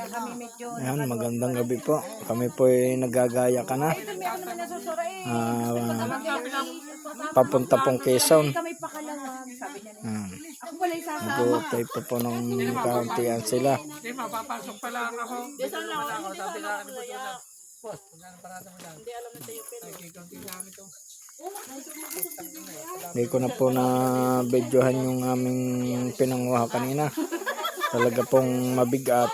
kami medyo... Ayan, magandang gabi po. Kami po ay nagagaya ka na. Papunta pong Quezon. Kami pakalawag, sabi niya. Ako pala isasama. Nag-uutay pa po ng kauntian sila. Hindi, mapapasok pa lang ako. Diyan lang ako. Sabi na kami po doon. Boss, punta pa natin mo lang. Hindi alam na sa'yo. Nagkikunti lang ito. Hindi ko na po na videohan yung aming pinanguha kanina. Talaga pong mabigat.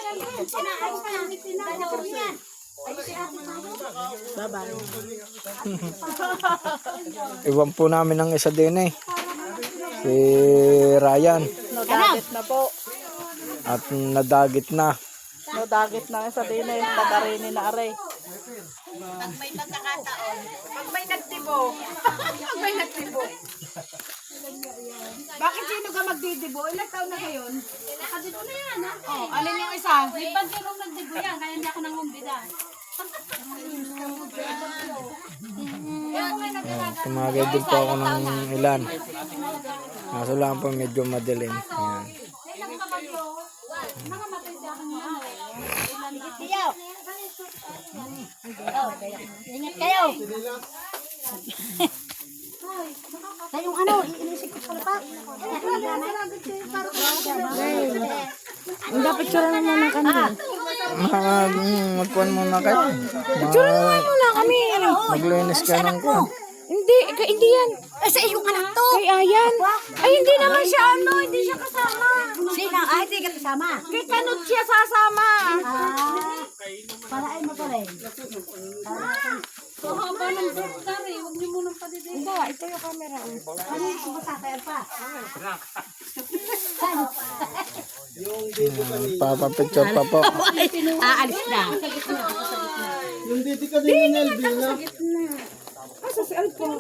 Iwan po namin ang isa din eh. Si Ryan. Nadagit na po. At nadagit na. Nadagit na isa din eh. Pag-arini na aray. Pag may pagkakataon, pag may nagtibo, pag may nagtibo. Bakit sino ka magdidibo? Ilang taon na ngayon? Nakadibo na yan, ha? Oh, alin yung isa? May pagkirong nagdibo yan, kaya hindi ako nangumbida. Tumagay din po ako ng ilan. Kaso lang po medyo madilim. Ayan. Ingat kayo. Kayong ano, inisip ko pala pa. Ang dapat tsura na muna kami. Magkuhan muna kayo. Tsura na muna kami. Maglinis ka ng kuhan. Hindi yan. Sa iyong anak to. Kay Ayan. Ay, hindi naman siya hindi siya kasama. Sino? Ay, hindi ka kasama. Kay Kanot siya sasama. Para ay mo pa rin. Haba ng doktor eh. Huwag niyo munang padidin. Hindi, ito yung camera. Ano yung masakayar pa? Papapicture pa po. Aalis na. Yung diti ka din ng Elvina. Asa si Alpo?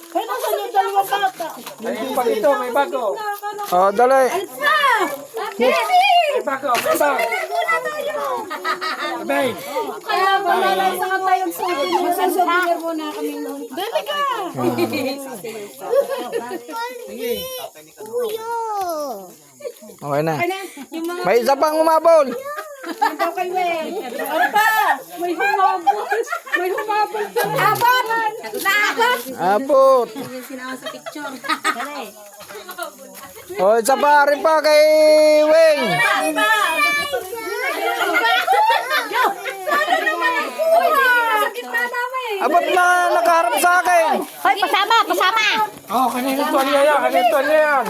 Ay, nasa yung dalawang bata. Ayun pa dito, may bago. Oh, dali. May bago, may bago. Abay. Kaya wala lang sa tayong souvenir. Mag-souvenir muna kami noon. Dali ka! Okay na. May isa pang umabol. Ikaw kay Wen. Ano pa? May humabol. May humabol pa. Abot! Naabot! Abot. Sinama sa picture. Oh, isa pa rin pa kay Weng. Abot na nakaharap sa akin. Hoy, pasama, pasama. Oh, kanina to niya yan, kanina to niya yan.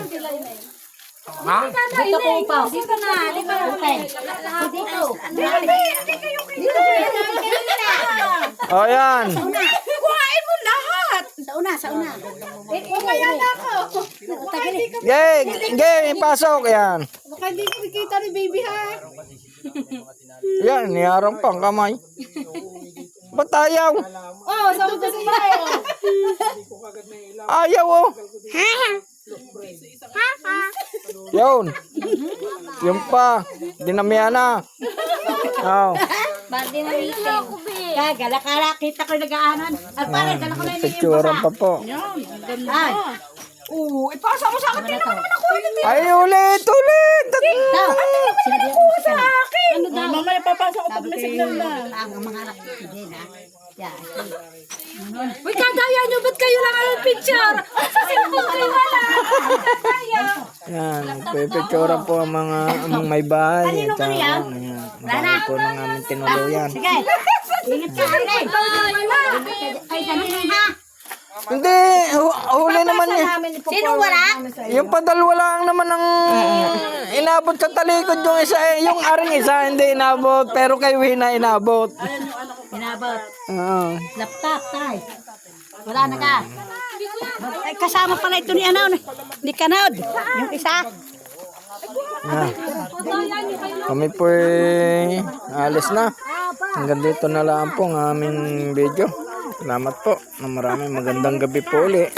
Ha? Dito ko pa. Dito na, dito na. Dito. Dito. Oh, yan. Kuhain mo lahat! Sa una, sa una. Kumaya na ako. Gay, gay, pasok. Yan. Baka hindi ko nakita ni baby ha. Yan, niharang pang kamay. Ba't ayaw? Oh, sabi ko si Mayo. Ayaw oh. Yun. Yung pa. Dinamihan na. Oh. Bandi na meeting. Gala-kala, kita ko nag-aanan. At pare, dala ko na yung Picturean pa po. Ay, Oo, ipasa mo sa akin. Tingnan naman ako. Ay, ulit, ulit. daw. Sinabi ko sa Akin. Ano daw? Mamaya papasok ko pag may signal na. ang mga anak ko din, ha? Yeah. Uy, kadaya nyo, ba't kayo lang ang picture? Sa cellphone kayo wala. Kaya. Yan, pipicturean po ang mga may bahay. Kanino Tsaka, kaya? ayan, marami po ng aming tinuluyan. Sige. Ingat ka, Arlen. Ay, kanina, ha? Hindi, huli naman niya. Sino wala? Yung padalwa lang naman ang inabot sa talikod yung isa. Yung aring isa hindi inabot, pero kay Wina inabot. Inabot. Oo. Laptop, tay. Wala na ka. Ay, kasama pala ito ni ano, ni Kanod. Yung isa. Yan. Kami po alis na. Hanggang dito na lang po ang aming video. Salamat po. Maraming magandang gabi po ulit.